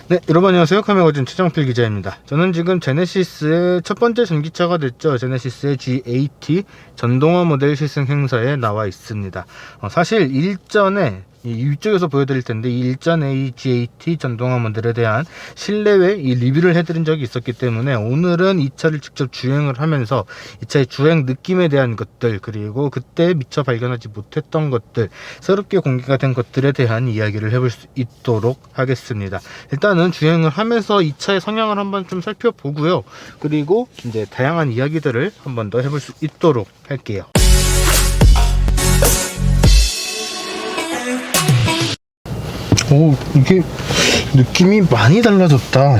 네, 여러분 안녕하세요. 카메라거진 최정필 기자입니다. 저는 지금 제네시스의 첫 번째 전기차가 됐죠. 제네시스의 G80 전동화 모델 시승 행사에 나와 있습니다. 사실 일전에 이쪽에서 보여드릴 텐데 일전에 이 G80 전동화 모델에 대한 실내외 리뷰를 해드린 적이 있었기 때문에 오늘은 이 차를 직접 주행을 하면서 이 차의 주행 느낌에 대한 것들, 그리고 그때 미처 발견하지 못했던 것들, 새롭게 공개가 된 것들에 대한 이야기를 해볼 수 있도록 하겠습니다. 일단은 주행을 하면서 이 차의 성향을 한번 좀 살펴보고요. 그리고 이제 다양한 이야기들을 한번 더 해볼 수 있도록 할게요. 오, 이게 느낌이 많이 달라졌다.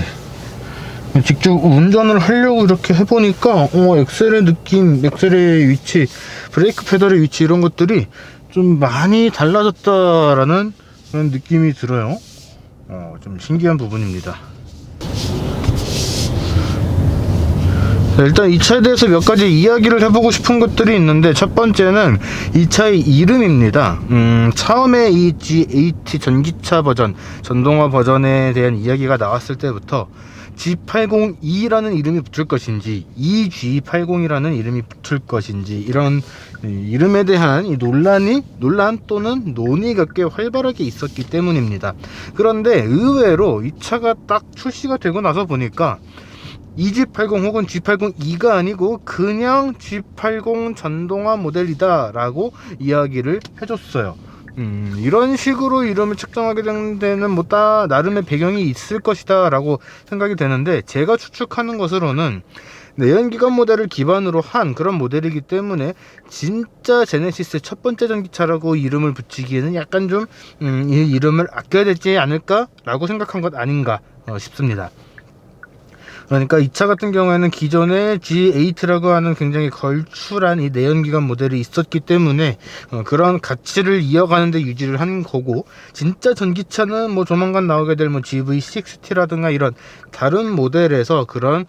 직접 운전을 하려고 이렇게 해보니까 엑셀의 느낌, 엑셀의 위치, 브레이크 페달의 위치, 이런 것들이 좀 많이 달라졌다라는 그런 느낌이 들어요. 좀 신기한 부분입니다. 일단 이 차에 대해서 몇 가지 이야기를 해보고 싶은 것들이 있는데, 첫 번째는 이 차의 이름입니다. 처음에 이 G80 전기차 버전, 전동화 버전에 대한 이야기가 나왔을 때부터 G80E라는 이름이 붙을 것인지 EG80이라는 이름이 붙을 것인지, 이런 이름에 대한 이 논란 또는 논의가 꽤 활발하게 있었기 때문입니다. 그런데 의외로 이 차가 딱 출시가 되고 나서 보니까 EG80 혹은 G80E가 아니고 그냥 G80 전동화 모델이다 라고 이야기를 해줬어요. 이런 식으로 이름을 책정하게 된 데는 뭐 나름의 배경이 있을 것이다 라고 생각이 되는데, 제가 추측하는 것으로는 내연기관 모델을 기반으로 한 그런 모델이기 때문에 진짜 제네시스 첫 번째 전기차라고 이름을 붙이기에는 약간 좀 이 이름을 아껴야 되지 않을까 라고 생각한 것 아닌가 싶습니다. 그러니까 이 차 같은 경우에는 기존에 G8라고 하는 굉장히 걸출한 이 내연기관 모델이 있었기 때문에 그런 가치를 이어가는 데 유지를 한 거고, 진짜 전기차는 뭐 조만간 나오게 될 뭐 GV60라든가 이런 다른 모델에서 그런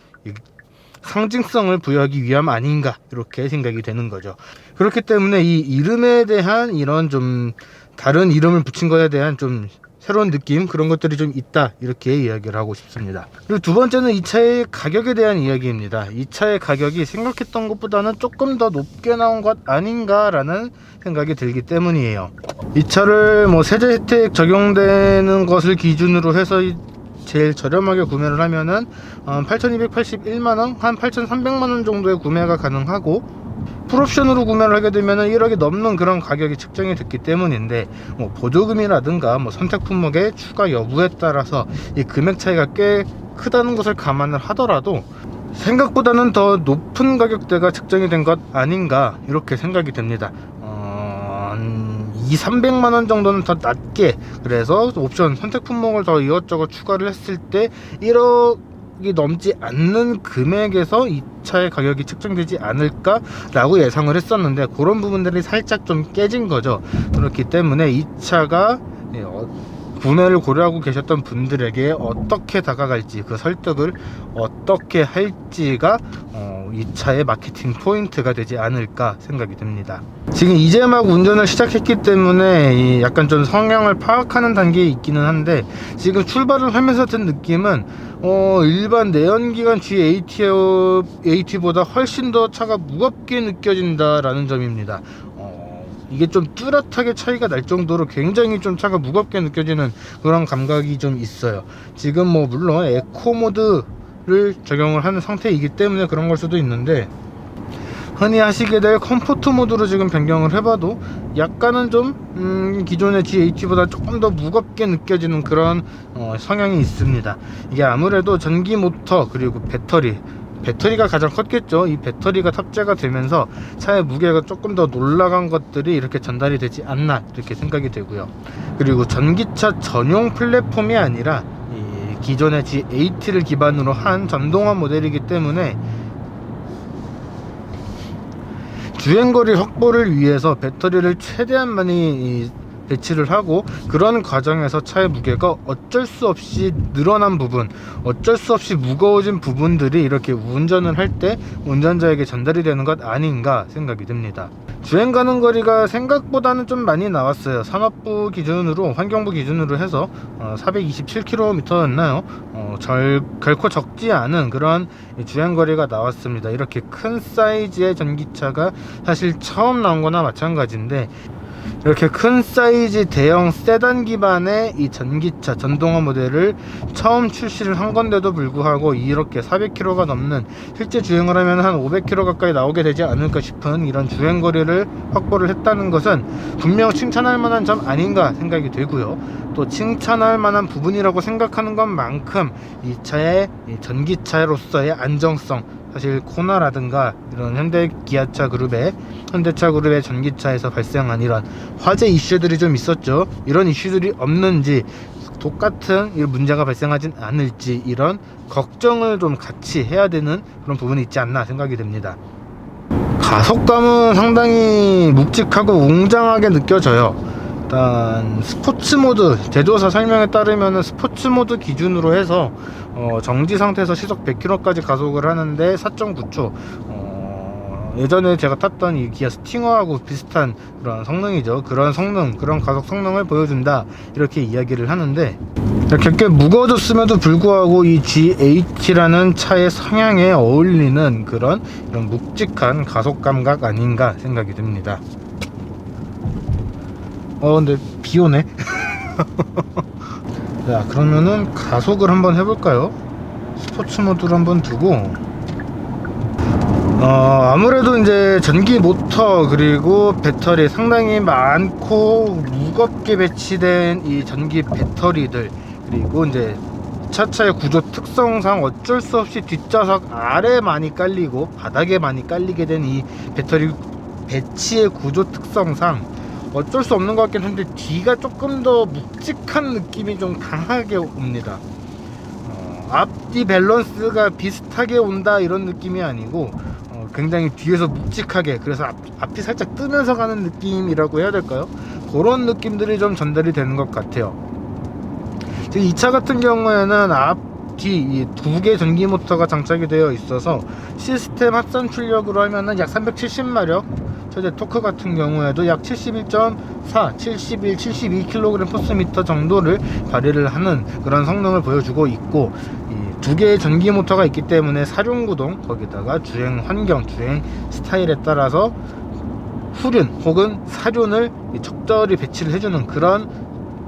상징성을 부여하기 위함 아닌가, 이렇게 생각이 되는 거죠. 그렇기 때문에 이 이름에 대한 이런 좀 다른 이름을 붙인 것에 대한 좀 새로운 느낌, 그런 것들이 좀 있다, 이렇게 이야기를 하고 싶습니다. 그리고 두 번째는 이 차의 가격에 대한 이야기입니다. 이 차의 가격이 생각했던 것보다는 조금 더 높게 나온 것 아닌가 라는 생각이 들기 때문이에요. 이 차를 뭐 세제 혜택 적용되는 것을 기준으로 해서 제일 저렴하게 구매를 하면은 8,281만원, 한 8,300만원 정도의 구매가 가능하고, 풀옵션으로 구매를 하게 되면 1억이 넘는 그런 가격이 측정이 됐기 때문인데, 뭐 보조금이라든가 뭐 선택 품목의 추가 여부에 따라서 이 금액 차이가 꽤 크다는 것을 감안을 하더라도 생각보다는 더 높은 가격대가 측정이 된 것 아닌가, 이렇게 생각이 됩니다. 200~300만원 정도는 더 낮게, 그래서 옵션 선택 품목을 더 이것저것 추가를 했을 때 1억이 넘지 않는 금액에서 이 차의 가격이 책정되지 않을까 라고 예상을 했었는데, 그런 부분들이 살짝 좀 깨진 거죠. 그렇기 때문에 이 차가 구매를 고려하고 계셨던 분들에게 어떻게 다가갈지, 그 설득을 어떻게 할지가 이 차의 마케팅 포인트가 되지 않을까 생각이 듭니다. 지금 이제 막 운전을 시작했기 때문에 약간 좀 성향을 파악하는 단계에 있기는 한데, 지금 출발을 하면서 든 느낌은 일반 내연기관 G80보다 훨씬 더 차가 무겁게 느껴진다라는 점입니다. 이게 좀 뚜렷하게 차이가 날 정도로 굉장히 좀 차가 무겁게 느껴지는 그런 감각이 좀 있어요. 지금 뭐 물론 에코 모드를 적용을 하는 상태이기 때문에 그런 걸 수도 있는데, 흔히 하시게 될 컴포트 모드로 지금 변경을 해봐도 약간은 좀 기존의 G80보다 조금 더 무겁게 느껴지는 그런 성향이 있습니다. 이게 아무래도 전기 모터 그리고 배터리가 가장 컸겠죠. 이 배터리가 탑재가 되면서 차의 무게가 조금 더 올라간 것들이 이렇게 전달이 되지 않나, 이렇게 생각이 되고요. 그리고 전기차 전용 플랫폼이 아니라 이 기존의 G80를 기반으로 한 전동화 모델이기 때문에 주행거리 확보를 위해서 배터리를 최대한 많이 배치를 하고, 그런 과정에서 차의 무게가 어쩔 수 없이 늘어난 부분, 어쩔 수 없이 무거워진 부분들이 이렇게 운전을 할 때 운전자에게 전달이 되는 것 아닌가 생각이 듭니다. 주행 가는 거리가 생각보다는 좀 많이 나왔어요. 산업부 기준으로, 환경부 기준으로 해서 427km였나요? 결코 적지 않은 그런 주행 거리가 나왔습니다. 이렇게 큰 사이즈의 전기차가 사실 처음 나온 거나 마찬가지인데, 이렇게 큰 사이즈 대형 세단 기반의 이 전기차 전동화 모델을 처음 출시를 한 건데도 불구하고 이렇게 400km가 넘는, 실제 주행을 하면 한 500km 가까이 나오게 되지 않을까 싶은 이런 주행거리를 확보를 했다는 것은 분명 칭찬할 만한 점 아닌가 생각이 되고요. 또 칭찬할 만한 부분이라고 생각하는 것만큼 이 차의 전기차로서의 안정성, 사실 코나라든가 이런 현대차 그룹의 전기차에서 발생한 이런 화재 이슈들이 좀 있었죠. 이런 이슈들이 없는지, 똑같은 문제가 발생하진 않을지, 이런 걱정을 좀 같이 해야 되는 그런 부분이 있지 않나 생각이 됩니다. 가속감은 상당히 묵직하고 웅장하게 느껴져요. 일단 스포츠 모드, 제조사 설명에 따르면 스포츠 모드 기준으로 해서 정지 상태에서 시속 100km까지 가속을 하는데 4.9초, 예전에 제가 탔던 이 기아 스팅어하고 비슷한 그런 성능이죠. 그런 성능, 그런 가속 성능을 보여준다, 이렇게 이야기를 하는데, 이렇게 꽤 무거워졌음에도 불구하고 이 G80라는 차의 성향에 어울리는 그런 이런 묵직한 가속 감각 아닌가 생각이 듭니다. 근데 비 오네. 자, 그러면은 가속을 한번 해볼까요? 스포츠 모드로 한번 두고, 아무래도 이제 전기 모터 그리고 배터리 상당히 많고 무겁게 배치된 이 전기 배터리들, 그리고 이제 차차의 구조 특성상 어쩔 수 없이 뒷좌석 아래 많이 깔리고 바닥에 많이 깔리게 된 이 배터리 배치의 구조 특성상 어쩔 수 없는 것 같긴 한데, 뒤가 조금 더 묵직한 느낌이 좀 강하게 옵니다. 앞뒤 밸런스가 비슷하게 온다, 이런 느낌이 아니고 굉장히 뒤에서 묵직하게, 그래서 앞이 살짝 뜨면서 가는 느낌이라고 해야 될까요? 그런 느낌들이 좀 전달이 되는 것 같아요. 이 차 같은 경우에는 뒤 두 개 전기 모터가 장착이 되어 있어서 시스템 합산 출력으로 하면은 약 370마력, 최대 토크 같은 경우에도 약 71.4, 71, 72kgm 정도를 발휘를 하는 그런 성능을 보여주고 있고, 이 두 개의 전기 모터가 있기 때문에 사륜구동, 거기다가 주행 환경, 주행 스타일에 따라서 후륜 혹은 사륜을 적절히 배치를 해주는 그런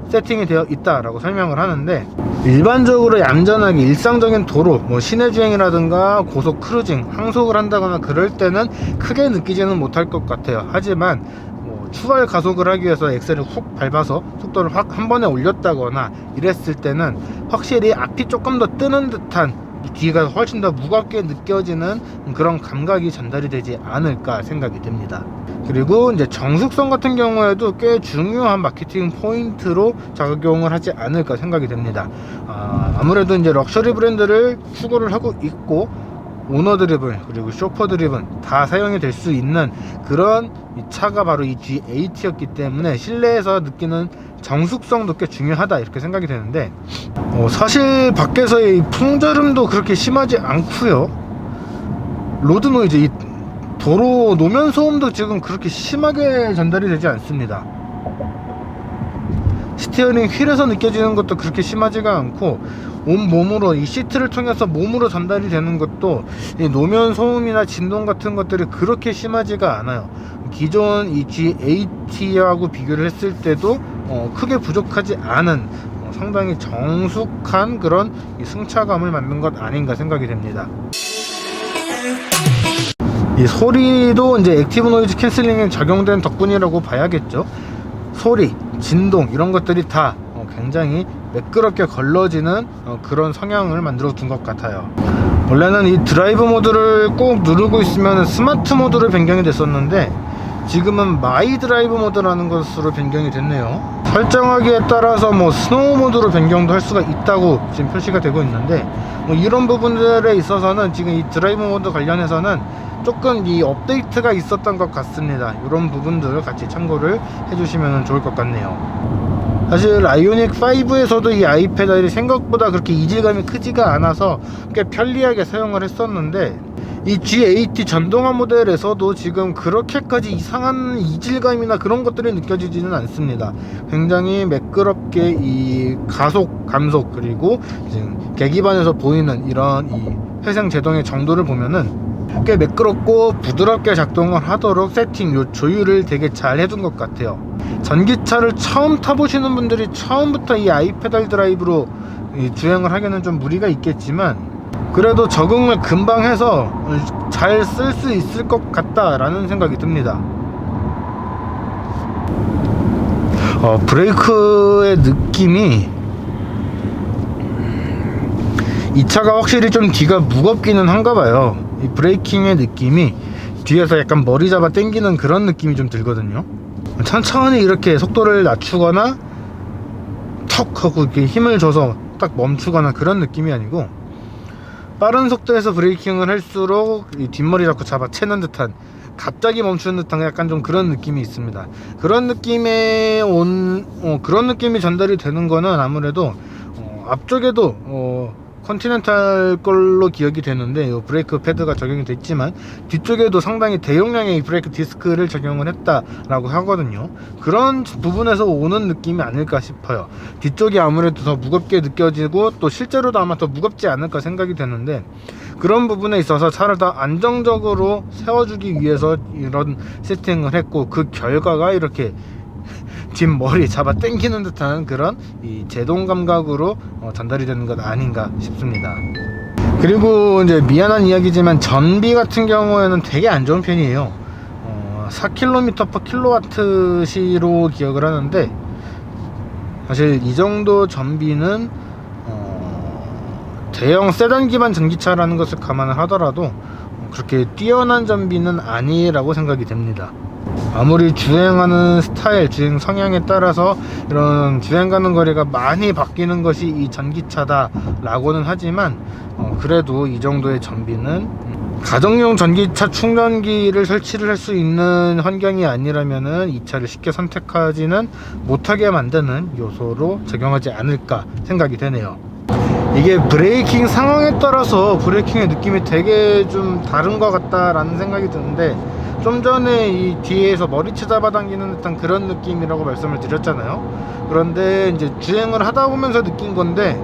세팅이 되어 있다라고 설명을 하는데, 일반적으로 얌전하게 일상적인 도로, 시내 주행이라든가 고속 크루징, 항속을 한다거나 그럴 때는 크게 느끼지는 못할 것 같아요. 하지만 추월 가속을 하기 위해서 엑셀을 훅 밟아서 속도를 확 한 번에 올렸다거나 이랬을 때는 확실히 앞이 조금 더 뜨는 듯한, 뒤가 훨씬 더 무겁게 느껴지는 그런 감각이 전달이 되지 않을까 생각이 듭니다. 그리고 이제 정숙성 같은 경우에도 꽤 중요한 마케팅 포인트로 작용을 하지 않을까 생각이 됩니다. 아무래도 이제 럭셔리 브랜드를 추구를 하고 있고, 오너 드리븐 그리고 쇼퍼 드리븐 다 사용이 될 수 있는 그런 이 차가 바로 이 G80였기 때문에 실내에서 느끼는 정숙성도 꽤 중요하다, 이렇게 생각이 되는데, 사실 밖에서의 풍절음도 그렇게 심하지 않고요. 로드 노이즈, 이 도로 노면 소음도 지금 그렇게 심하게 전달이 되지 않습니다. 스티어링 휠에서 느껴지는 것도 그렇게 심하지가 않고, 온몸으로 이 시트를 통해서 몸으로 전달이 되는 것도 이 노면 소음이나 진동 같은 것들이 그렇게 심하지가 않아요. 기존 이 G80하고 비교를 했을 때도 크게 부족하지 않은 상당히 정숙한 그런 이 승차감을 만든 것 아닌가 생각이 됩니다. 이 소리도 이제 액티브 노이즈 캔슬링에 적용된 덕분이라고 봐야겠죠. 소리, 진동 이런 것들이 다 굉장히 매끄럽게 걸러지는 그런 성향을 만들어 둔 것 같아요. 원래는 이 드라이브 모드를 꼭 누르고 있으면 스마트 모드로 변경이 됐었는데, 지금은 마이 드라이브 모드라는 것으로 변경이 됐네요. 설정하기에 따라서 스노우 모드로 변경도 할 수가 있다고 지금 표시가 되고 있는데, 이런 부분들에 있어서는 지금 이 드라이브 모드 관련해서는 조금 이 업데이트가 있었던 것 같습니다. 이런 부분들 같이 참고를 해주시면 좋을 것 같네요. 사실 아이오닉 5에서도 이 아이패드이 생각보다 그렇게 이질감이 크지가 않아서 꽤 편리하게 사용을 했었는데, 이 G80 전동화 모델에서도 지금 그렇게까지 이상한 이질감이나 그런 것들이 느껴지지는 않습니다. 굉장히 매끄럽게 이 가속, 감속, 그리고 지금 계기판에서 보이는 이런 이 회생 제동의 정도를 보면은 꽤 매끄럽고 부드럽게 작동을 하도록 세팅, 요 조율을 되게 잘 해둔 것 같아요. 전기차를 처음 타보시는 분들이 처음부터 이 아이페달 드라이브로 주행을 하기에는 좀 무리가 있겠지만, 그래도 적응을 금방 해서 잘 쓸 수 있을 것 같다라는 생각이 듭니다. 브레이크의 느낌이, 이 차가 확실히 좀 뒤가 무겁기는 한가 봐요. 이 브레이킹의 느낌이 뒤에서 약간 머리 잡아 당기는 그런 느낌이 좀 들거든요. 천천히 이렇게 속도를 낮추거나 턱 하고 이렇게 힘을 줘서 딱 멈추거나 그런 느낌이 아니고, 빠른 속도에서 브레이킹을 할수록 이 뒷머리 자꾸 잡아채는 듯한, 갑자기 멈추는 듯한 약간 좀 그런 느낌이 있습니다. 그런 느낌에 그런 느낌이 전달이 되는 거는 아무래도 앞쪽에도 컨티넨탈 걸로 기억이 되는데, 이 브레이크 패드가 적용이 됐지만 뒤쪽에도 상당히 대용량의 브레이크 디스크를 적용을 했다라고 하거든요. 그런 부분에서 오는 느낌이 아닐까 싶어요. 뒤쪽이 아무래도 더 무겁게 느껴지고 또 실제로도 아마 더 무겁지 않을까 생각이 되는데, 그런 부분에 있어서 차를 더 안정적으로 세워주기 위해서 이런 세팅을 했고, 그 결과가 이렇게 뒷머리 잡아 당기는 듯한 그런 이 제동 감각으로 전달이 되는 것 아닌가 싶습니다. 그리고 이제 미안한 이야기지만 전비 같은 경우에는 되게 안 좋은 편이에요. 4km/kWh로 기억을 하는데, 사실 이 정도 전비는 대형 세단 기반 전기차라는 것을 감안을 하더라도 그렇게 뛰어난 전비는 아니라고 생각이 됩니다. 아무리 주행하는 스타일, 주행 성향에 따라서 이런 주행 가는 거리가 많이 바뀌는 것이 이 전기차다 라고는 하지만, 그래도 이 정도의 전비는 가정용 전기차 충전기를 설치를 할 수 있는 환경이 아니라면은 이 차를 쉽게 선택하지는 못하게 만드는 요소로 적용하지 않을까 생각이 되네요. 이게 브레이킹 상황에 따라서 브레이킹의 느낌이 되게 좀 다른 것 같다라는 생각이 드는데, 좀 전에 이 뒤에서 머리채 잡아당기는 듯한 그런 느낌이라고 말씀을 드렸잖아요. 그런데 이제 주행을 하다 보면서 느낀 건데,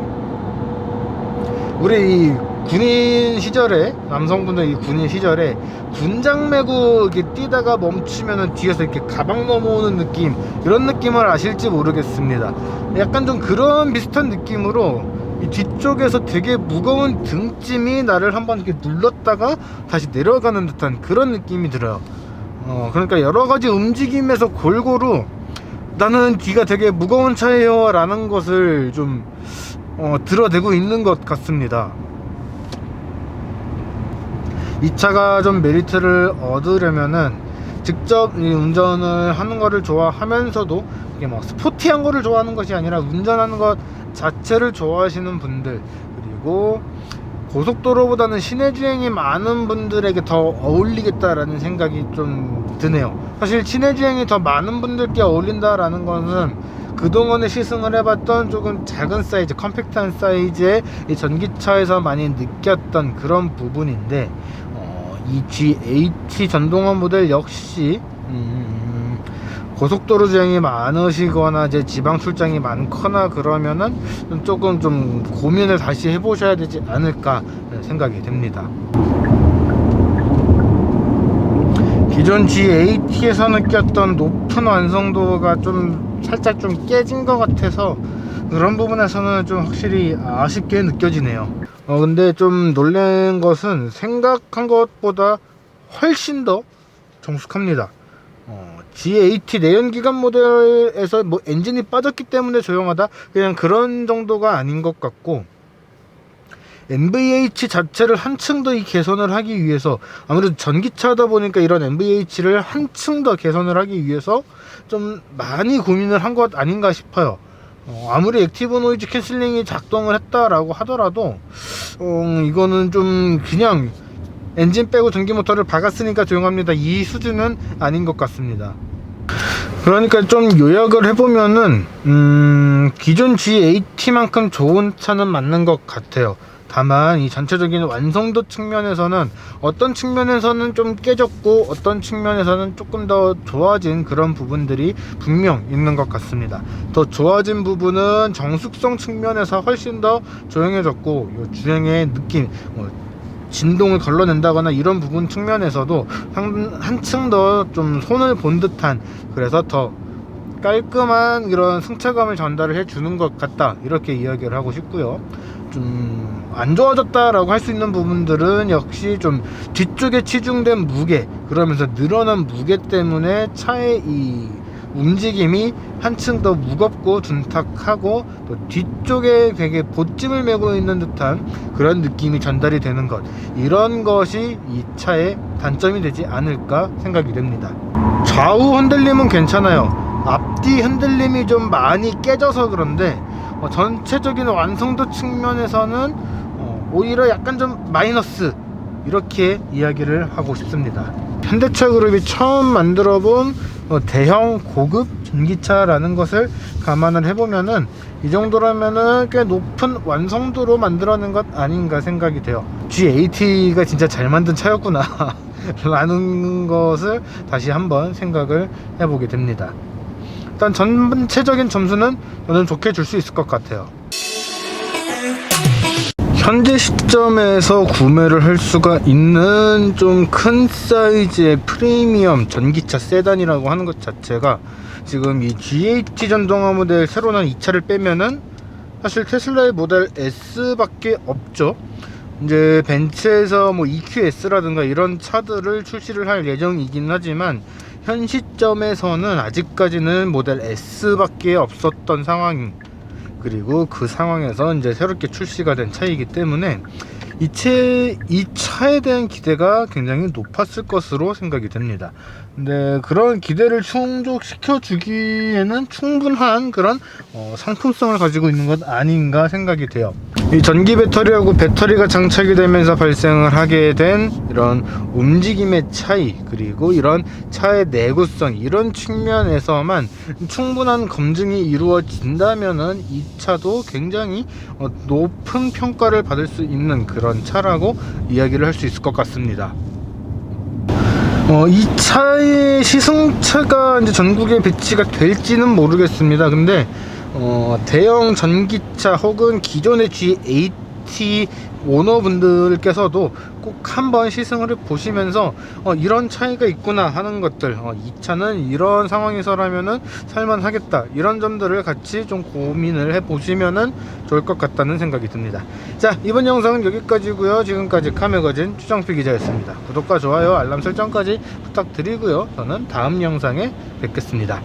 우리 이 군인 시절에, 남성분들 이 군인 시절에 군장 메고 이렇게 뛰다가 멈추면은 뒤에서 이렇게 가방 넘어오는 느낌, 이런 느낌을 아실지 모르겠습니다. 약간 좀 그런 비슷한 느낌으로 이 뒤쪽에서 되게 무거운 등짐이 나를 한번 이렇게 눌렀다가 다시 내려가는 듯한 그런 느낌이 들어요. 그러니까 여러가지 움직임에서 골고루 나는 뒤가 되게 무거운 차예요 라는 것을 좀 드러내고 있는 것 같습니다. 이 차가 좀 메리트를 얻으려면은 직접 운전을 하는 거를 좋아하면서도 이게 막 스포티한 거를 좋아하는 것이 아니라 운전하는 것 자체를 좋아하시는 분들, 그리고 고속도로보다는 시내 주행이 많은 분들에게 더 어울리겠다라는 생각이 좀 드네요. 사실 시내 주행이 더 많은 분들께 어울린다라는 것은 그동안에 시승을 해봤던 조금 작은 사이즈, 컴팩트한 사이즈의 이 전기차에서 많이 느꼈던 그런 부분인데, 이 G80 전동화 모델 역시 고속도로 주행이 많으시거나 이제 지방 출장이 많거나 그러면은 조금 좀 고민을 다시 해보셔야 되지 않을까 생각이 됩니다. 기존 G80에서 느꼈던 높은 완성도가 좀 살짝 좀 깨진 것 같아서 그런 부분에서는 좀 확실히 아쉽게 느껴지네요. 근데 좀 놀란 것은 생각한 것보다 훨씬 더 정숙합니다. G80 내연기관 모델에서 뭐 엔진이 빠졌기 때문에 조용하다, 그냥 그런 정도가 아닌 것 같고, NVH 자체를 한층 더 이 개선을 하기 위해서, 아무래도 전기차다 보니까 이런 NVH를 한층 더 개선을 하기 위해서 좀 많이 고민을 한 것 아닌가 싶어요. 아무리 액티브 노이즈 캔슬링이 작동을 했다라고 하더라도 이거는 좀 그냥 엔진 빼고 전기 모터를 박았으니까 조용합니다, 이 수준은 아닌 것 같습니다. 그러니까 좀 요약을 해보면은 기존 G80만큼 좋은 차는 맞는 것 같아요. 다만 이 전체적인 완성도 측면에서는 어떤 측면에서는 좀 깨졌고 어떤 측면에서는 조금 더 좋아진 그런 부분들이 분명 있는 것 같습니다. 더 좋아진 부분은 정숙성 측면에서 훨씬 더 조용해졌고, 요 주행의 느낌, 진동을 걸러낸다거나 이런 부분 측면에서도 한층 더 좀 손을 본 듯한, 그래서 더 깔끔한 이런 승차감을 전달을 해주는 것 같다, 이렇게 이야기를 하고 싶고요. 좀 안 좋아졌다 라고 할 수 있는 부분들은 역시 좀 뒤쪽에 치중된 무게, 그러면서 늘어난 무게 때문에 차의 이 움직임이 한층 더 무겁고 둔탁하고, 또 뒤쪽에 되게 보찜을 메고 있는 듯한 그런 느낌이 전달이 되는 것, 이런 것이 이 차의 단점이 되지 않을까 생각이 됩니다. 좌우 흔들림은 괜찮아요. 앞뒤 흔들림이 좀 많이 깨져서 그런데 전체적인 완성도 측면에서는 오히려 약간 좀 마이너스, 이렇게 이야기를 하고 싶습니다. 현대차 그룹이 처음 만들어 본 대형 고급 전기차라는 것을 감안을 해보면은 이 정도라면은 꽤 높은 완성도로 만들어낸 것 아닌가 생각이 돼요. G80가 진짜 잘 만든 차였구나 라는 것을 다시 한번 생각을 해보게 됩니다. 일단 전체적인 점수는 저는 좋게 줄 수 있을 것 같아요. 현재 시점에서 구매를 할 수가 있는 좀 큰 사이즈의 프리미엄 전기차 세단이라고 하는 것 자체가, 지금 이 G80 전동화 모델 새로 난 이 차를 빼면은 사실 테슬라의 모델 S 밖에 없죠. 이제 벤츠에서 뭐 EQS라든가 이런 차들을 출시를 할 예정이긴 하지만 현 시점에서는 아직까지는 모델 S 밖에 없었던 상황, 그리고 그 상황에서 이제 새롭게 출시가 된 차이기 때문에 이 차에 대한 기대가 굉장히 높았을 것으로 생각이 됩니다. 근데 그런 기대를 충족시켜 주기에는 충분한 그런 상품성을 가지고 있는 것 아닌가 생각이 돼요. 이 전기 배터리하고 배터리가 장착이 되면서 발생을 하게 된 이런 움직임의 차이, 그리고 이런 차의 내구성, 이런 측면에서만 충분한 검증이 이루어진다면은 이 차도 굉장히 높은 평가를 받을 수 있는 그런 차라고 이야기를 할 수 있을 것 같습니다. 이 차의 시승차가 이제 전국에 배치가 될지는 모르겠습니다. 근데 대형 전기차 혹은 기존의 G80 오너분들께서도 꼭 한번 시승을 보시면서 이런 차이가 있구나 하는 것들, 이 차는 이런 상황에서라면은 살만하겠다, 이런 점들을 같이 좀 고민을 해 보시면은 좋을 것 같다는 생각이 듭니다. 자, 이번 영상은 여기까지고요. 지금까지 카메거진 추정필 기자였습니다. 구독과 좋아요, 알람 설정까지 부탁드리고요. 저는 다음 영상에 뵙겠습니다.